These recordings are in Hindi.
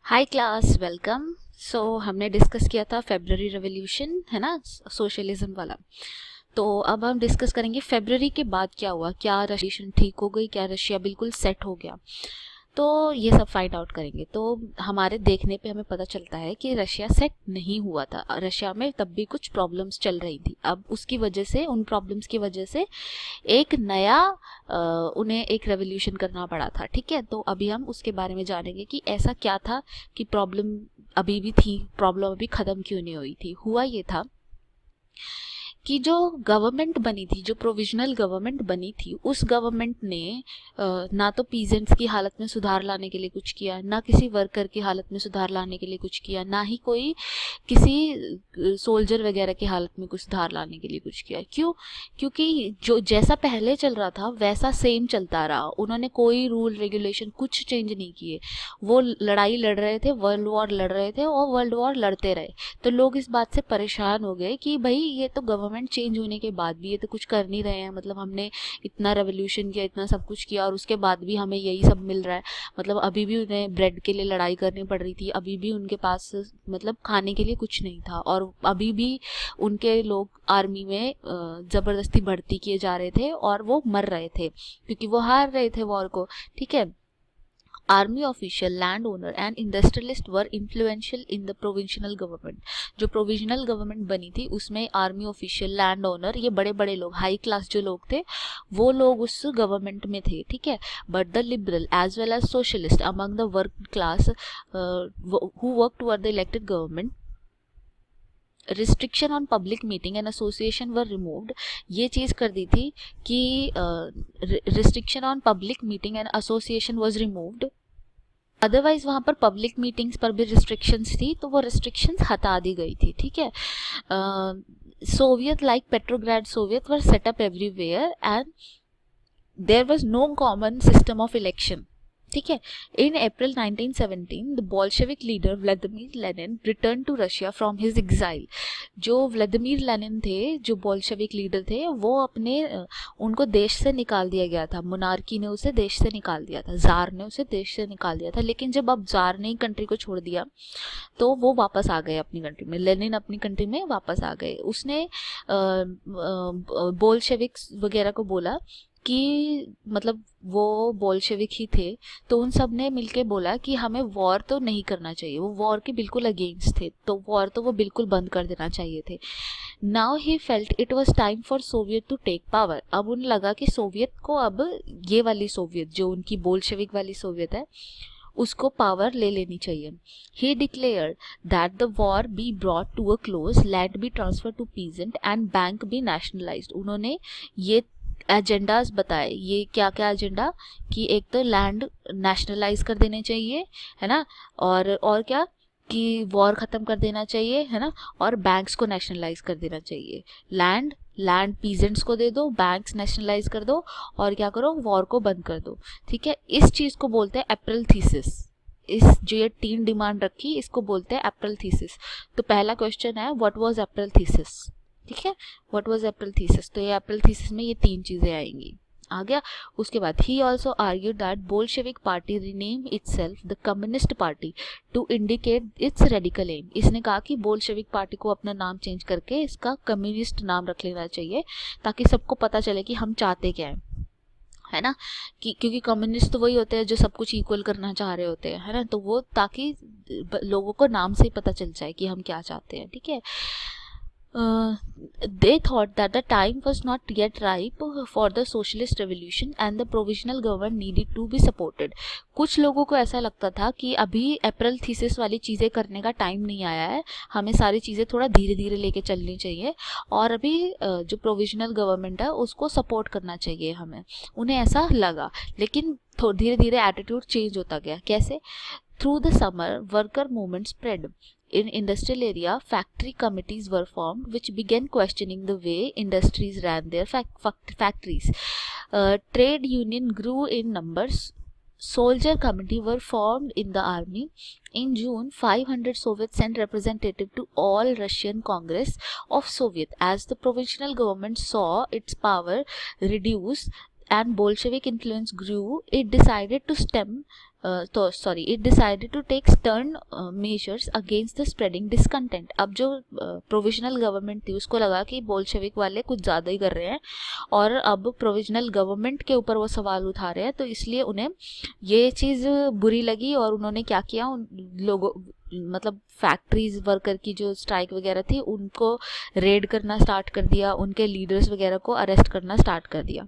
हाय क्लास, वेलकम। हमने डिस्कस किया था फेब्रुअरी रेवोल्यूशन, है ना, सोशलिज्म वाला। तो अब हम डिस्कस करेंगे फेब्रुअरी के बाद क्या हुआ, क्या रशिया ठीक हो गई, क्या रशिया बिल्कुल सेट हो गया। तो ये सब फाइंड आउट करेंगे। तो हमारे देखने पे हमें पता चलता है कि रशिया सेट नहीं हुआ था। रशिया में तब भी कुछ प्रॉब्लम्स चल रही थी। अब उसकी वजह से, उन प्रॉब्लम्स की वजह से एक नया उन्हें एक रेवोल्यूशन करना पड़ा था। ठीक है, तो अभी हम उसके बारे में जानेंगे कि ऐसा क्या था कि प्रॉब्लम अभी भी थी, प्रॉब्लम अभी ख़त्म क्यों नहीं हुई थी। हुआ ये था कि जो गवर्नमेंट बनी थी, जो प्रोविजनल गवर्नमेंट बनी थी, उस गवर्नमेंट ने ना तो पीजेंट्स की हालत में सुधार लाने के लिए कुछ किया, ना किसी वर्कर की हालत में सुधार लाने के लिए कुछ किया, ना ही कोई किसी सोल्जर वगैरह की हालत में कुछ सुधार लाने के लिए कुछ किया। क्यों? क्योंकि जो जैसा पहले चल रहा था वैसा सेम चलता रहा। उन्होंने कोई रूल रेगुलेशन कुछ चेंज नहीं किए। वो लड़ाई लड़ रहे थे, वर्ल्ड वॉर लड़ रहे थे और वर्ल्ड वॉर लड़ते रहे। तो लोग इस बात से परेशान हो गए कि भाई ये तो गवर्नमेंट चेंज होने के बाद भी ये तो कुछ कर नहीं रहे हैं। मतलब हमने इतना रेवोल्यूशन किया, इतना सब कुछ किया और उसके बाद भी हमें यही सब मिल रहा है। मतलब अभी भी उन्हें ब्रेड के लिए लड़ाई करनी पड़ रही थी, अभी भी उनके पास मतलब खाने के लिए कुछ नहीं था, और अभी भी उनके लोग आर्मी में ज़बरदस्ती भर्ती किए जा रहे थे और वो मर रहे थे क्योंकि वो हार रहे थे वॉर को। ठीक है, army official, land owner and industrialist were influential in the provincial government. जो प्रोविजनल गवर्नमेंट बनी थी उसमें आर्मी ऑफिशियल, लैंड ओनर, ये बड़े बड़े लोग, हाई क्लास जो लोग थे, वो लोग उस गवर्नमेंट में थे। ठीक है, but the liberal as well as socialist among the work class who work toward the elected government, restriction on public meeting and association were removed. ये चीज़ कर दी थी कि restriction on public meeting and association was removed. Otherwise वहाँ पर पब्लिक मीटिंग्स पर भी रिस्ट्रिक्शंस थी, तो वो रिस्ट्रिक्शंस हटा दी गई थी। ठीक है, Soviet like Petrograd Soviet were set up everywhere and there was no common system of election. ठीक है, in April 1917 the Bolshevik leader Vladimir Lenin return to Russia from his exile. जो व्लादिमीर लेनिन थे, जो बोल्शेविक लीडर थे, वो अपने उनको देश से निकाल दिया गया था। मोनार्की ने उसे देश से निकाल दिया था, जार ने उसे देश से निकाल दिया था। लेकिन जब अब जार ने कंट्री को छोड़ दिया तो वो वापस आ गए अपनी कंट्री में। लेनिन अपनी कंट्री में वापस आ गए। उसने बोल्शेविक्स वगैरह को बोला कि मतलब वो बोल्शेविक ही थे, तो उन सब ने मिलके बोला कि हमें वॉर तो नहीं करना चाहिए। वो वॉर के बिल्कुल अगेंस्ट थे, तो वॉर तो वो बिल्कुल बंद कर देना चाहिए थे। Now he felt it was time for Soviet to take power. अब उन्हें लगा कि सोवियत को, अब ये वाली सोवियत जो उनकी बोल्शेविक वाली सोवियत है, उसको पावर ले लेनी चाहिए। He declared that the war be brought to a close, land be transfer to peasant and bank be nationalised. उन्होंने ये एजेंडाज बताए। ये क्या क्या एजेंडा, कि एक तो लैंड नेशनलाइज कर देने चाहिए, है ना, और क्या, कि वॉर ख़त्म कर देना चाहिए, है ना, और बैंक्स को नेशनलाइज कर देना चाहिए। लैंड लैंड पीजेंट्स को दे दो, बैंक्स नेशनलाइज कर दो, और क्या करो, वॉर को बंद कर दो। ठीक है, इस चीज़ को बोलते हैं अप्रैल थीसिस। इस जो ये 3 डिमांड रखी, इसको बोलते हैं अप्रैल थीसिस। तो पहला क्वेश्चन है, व्हाट वाज अप्रैल थीसिस। ठीक है, व्हाट वाज अप्रैल थीसिस। तो ये अप्रैल थीसिस में ये 3 चीज़ें आएंगी। आ गया। उसके बाद he also argued that Bolshevik Party rename itself the Communist Party to indicate its radical aim. इसने कहा कि बोल्शेविक पार्टी को अपना नाम चेंज करके इसका कम्युनिस्ट नाम रख लेना चाहिए, ताकि सबको पता चले कि हम चाहते क्या है ना, कि क्योंकि कम्युनिस्ट तो वही होते हैं जो सब कुछ इक्वल करना चाह रहे होते हैं, है ना। तो वो ताकि लोगों को नाम से ही पता चल जाए कि हम क्या चाहते हैं। ठीक है, they thought that the time was not yet ripe for the socialist revolution and the provisional government needed to be supported. कुछ लोगों को ऐसा लगता था कि अभी अप्रैल थीसिस वाली चीज़ें करने का टाइम नहीं आया है, हमें सारी चीज़ें थोड़ा धीरे धीरे लेके चलनी चाहिए, और अभी जो प्रोविजनल गवर्नमेंट है उसको सपोर्ट करना चाहिए हमें। उन्हें ऐसा लगा, लेकिन धीरे धीरे एटीट्यूड चेंज होता गया। कैसे? Through the summer worker movement spread. In industrial area, factory committees were formed which began questioning the way industries ran their factories. Trade union grew in numbers. Soldier committee were formed in the army. In June, 500 Soviets sent representative to all Russian Congress of Soviet. As the provisional government saw its power reduce and Bolshevik influence grew, it decided to stem तो sorry, it decided to take stern measures against the spreading discontent. अब जो प्रोविजनल गवर्नमेंट थी उसको लगा कि बोल्शेविक वाले कुछ ज़्यादा ही कर रहे हैं और अब प्रोविजनल गवर्नमेंट के ऊपर वो सवाल उठा रहे हैं, तो इसलिए उन्हें ये चीज़ बुरी लगी और उन्होंने क्या किया, उन लोगों मतलब फैक्ट्रीज वर्कर की जो स्ट्राइक वगैरह थी उनको रेड करना स्टार्ट कर दिया, उनके लीडर्स वगैरह को अरेस्ट करना स्टार्ट कर दिया।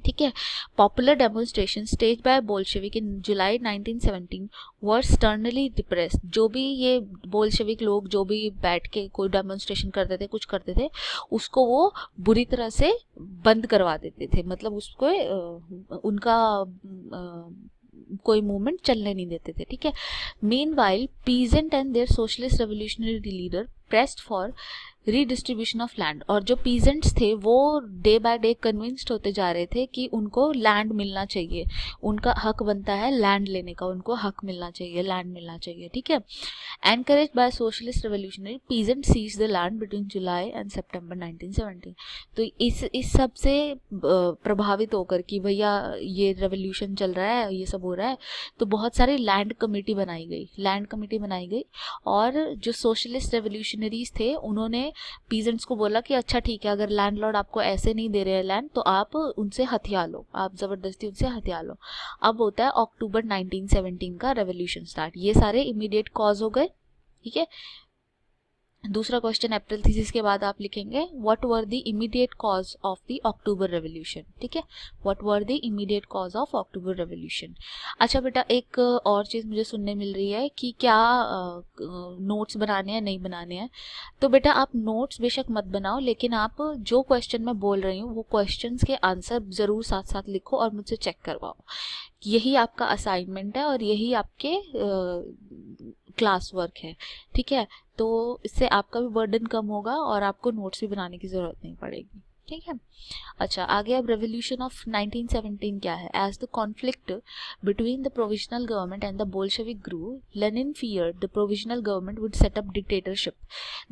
ठीक है। Popular demonstration stage by Bolshevik in July 1917 were sternly depressed. जो भी ये बोल्शेविक लोग जो भी बैठ के कोई डेमोन्स्ट्रेशन करते थे, कुछ करते थे, उसको वो बुरी तरह से बंद करवा देते थे, मतलब उसको उनका कोई मूवमेंट चलने नहीं देते थे। ठीक है। Meanwhile peasant and their socialist revolutionary leader pressed for redistribution of land. और जो पीजेंट्स थे वो डे बाय डे कन्विंस्ड होते जा रहे थे कि उनको लैंड मिलना चाहिए, उनका हक बनता है लैंड लेने का, उनको हक मिलना चाहिए, लैंड मिलना चाहिए। ठीक है। Encourage by socialist revolutionary peasant seize the land between July and September 1917। तो इस सब से प्रभावित होकर कि भैया ये रेवोल्यूशन चल रहा है, ये सब हो रहा है, तो बहुत सारी लैंड कमेटी बनाई गई और जो सोशलिस्ट रेवोल्यूशनरीज थे उन्होंने पीजेंट्स को बोला कि अच्छा ठीक है, अगर लैंडलॉर्ड आपको ऐसे नहीं दे रहे हैं लैंड तो आप उनसे हथिया लो, आप ज़बरदस्ती उनसे हथिया लो। अब होता है अक्टूबर 1917 का रेवोल्यूशन स्टार्ट। ये सारे इमीडिएट कॉज हो गए। ठीक है। दूसरा क्वेश्चन अप्रैल थीसिस के बाद आप लिखेंगे what were the immediate cause of the October revolution. ठीक है। What were the immediate cause of October revolution. अच्छा बेटा, एक और चीज़ मुझे सुनने मिल रही है कि क्या नोट्स बनाने हैं, नहीं बनाने हैं। तो बेटा आप नोट्स बेशक मत बनाओ, लेकिन आप जो क्वेश्चन मैं बोल रही हूँ वो क्वेश्चंस के आंसर ज़रूर साथ साथ लिखो और मुझसे चेक करवाओ। यही आपका असाइनमेंट है और यही आपके क्लास वर्क है। ठीक है। तो इससे आपका भी बर्डन कम होगा और आपको नोट्स भी बनाने की ज़रूरत नहीं पड़ेगी। ठीक है। अच्छा, आगे अब रेवोल्यूशन ऑफ 1917 क्या है। As the conflict between the provisional government and the Bolshevik group, Lenin feared the provisional government would set up dictatorship.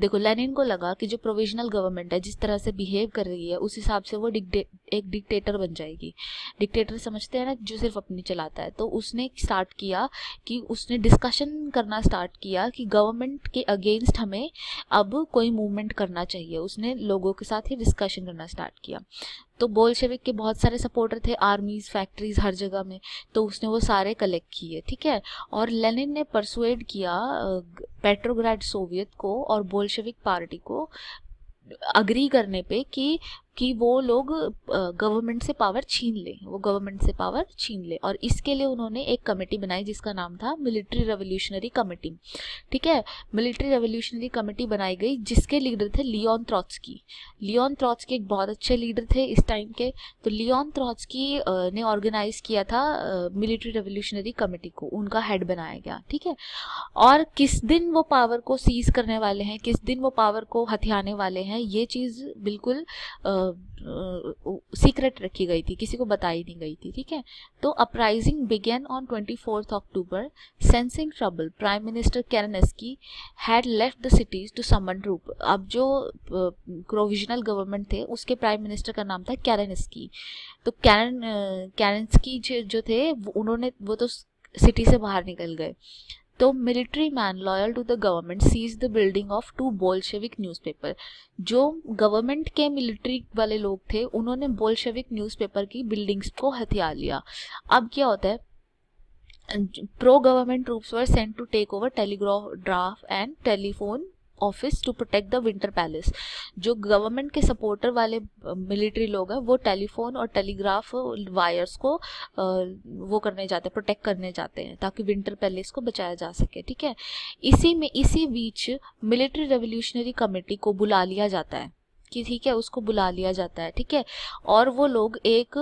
देखो, लेनिन को लगा कि जो प्रोविजनल गवर्नमेंट है जिस तरह से बिहेव कर रही है उस हिसाब से वो एक डिक्टेटर बन जाएगी। डिक्टेटर समझते हैं ना, जो सिर्फ अपनी चलाता है। तो उसने स्टार्ट किया कि उसने डिस्कशन करना स्टार्ट किया कि गवर्नमेंट के अगेंस्ट हमें अब कोई मूवमेंट करना चाहिए। उसने लोगों के साथ ही डिस्कशन करना स्टार्ट किया। तो बोल्शेविक के बहुत सारे सपोर्टर थे, आर्मीज, फैक्ट्रीज, हर जगह में, तो उसने वो सारे कलेक्ट किए। ठीक है। और लेनिन ने परसुएड किया पेट्रोग्राड सोवियत को और बोल्शेविक पार्टी को अग्री करने पे कि वो लोग गवर्नमेंट से पावर छीन ले, और इसके लिए उन्होंने एक कमेटी बनाई जिसका नाम था मिलिट्री रेवोल्यूशनरी कमेटी। ठीक है। मिलिट्री रेवोल्यूशनरी कमेटी बनाई गई जिसके लीडर थे लियोन ट्रॉट्स्की। लियोन ट्रॉट्स्की एक बहुत अच्छे लीडर थे इस टाइम के। तो लियोन ट्रॉट्स्की ने ऑर्गेनाइज किया था मिलिट्री रेवोल्यूशनरी कमेटी को, उनका हेड बनाया गया। ठीक है। और किस दिन वो पावर को सीज करने वाले हैं, किस दिन वो पावर को हथियाने वाले हैं, ये चीज़ बिल्कुल सीक्रेट रखी गई थी, किसी को बताई नहीं गई थी। ठीक है। तो uprising began on 24 October. Sensing trouble, prime minister Kerensky had left the cities to summon troop. अब जो प्रोविजनल गवर्नमेंट थे उसके प्राइम मिनिस्टर का नाम था केरेन्स्की। तो केरेन्स्की जो थे वो तो सिटी से बाहर निकल गए। तो military men loyal to the government seize the building of 2 Bolshevik newspaper. जो गवर्नमेंट के मिलिट्री वाले लोग थे उन्होंने बोल्शेविक न्यूज़पेपर की बिल्डिंग्स को हथिया लिया। अब क्या होता है, pro government troops were sent to take over telegraph and telephone office to protect the Winter Palace. जो गवर्नमेंट के सपोर्टर वाले मिलिट्री लोग हैं वो टेलीफोन और टेलीग्राफ वायर्स को वो करने जाते हैं, प्रोटेक्ट करने जाते हैं ताकि विंटर पैलेस को बचाया जा सके। ठीक है। इसी बीच मिलिट्री रेवोल्यूशनरी कमेटी को बुला लिया जाता है कि ठीक है, उसको बुला लिया जाता है। ठीक है। और वो लोग एक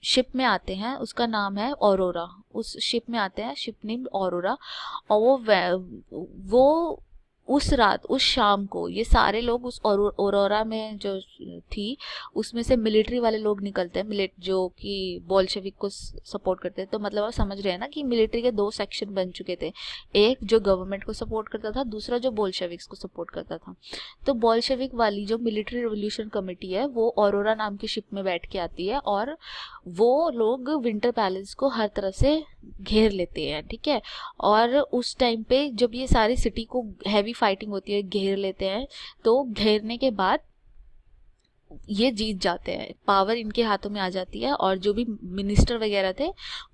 शिप में आते हैं, उसका नाम है ऑरोरा। उस शिप में आते हैं, शिप नेम ऑरोरा। और वो उस रात उस शाम को ये सारे लोग उस औरोरा में जो थी उसमें से मिलिट्री वाले लोग निकलते हैं, जो कि बोल्शेविक को सपोर्ट करते हैं। तो मतलब आप समझ रहे हैं ना कि मिलिट्री के दो सेक्शन बन चुके थे, एक जो गवर्नमेंट को सपोर्ट करता था, दूसरा जो बोल्शेविक्स को सपोर्ट करता था। तो बोल्शेविक वाली जो मिलिट्री रिवोल्यूशन कमेटी है वो औरोरा नाम की शिप में बैठ के आती है और वो लोग विंटर पैलेस को हर तरफ से घेर लेते हैं, ठीक है। और उस टाइम पे जब ये सारी सिटी को हैवी फाइटिंग होती है, घेर लेते हैं, तो घेरने के बाद ये जीत जाते हैं, पावर इनके हाथों में आ जाती है और जो भी मिनिस्टर वगैरह थे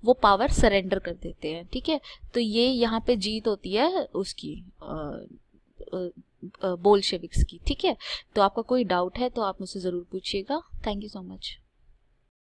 वो पावर सरेंडर कर देते हैं, ठीक है। तो ये यहाँ पे जीत होती है उसकी बोल्शेविक्स की, ठीक है। तो आपका कोई डाउट है तो आप मुझसे ज़रूर पूछिएगा। Thank you so much.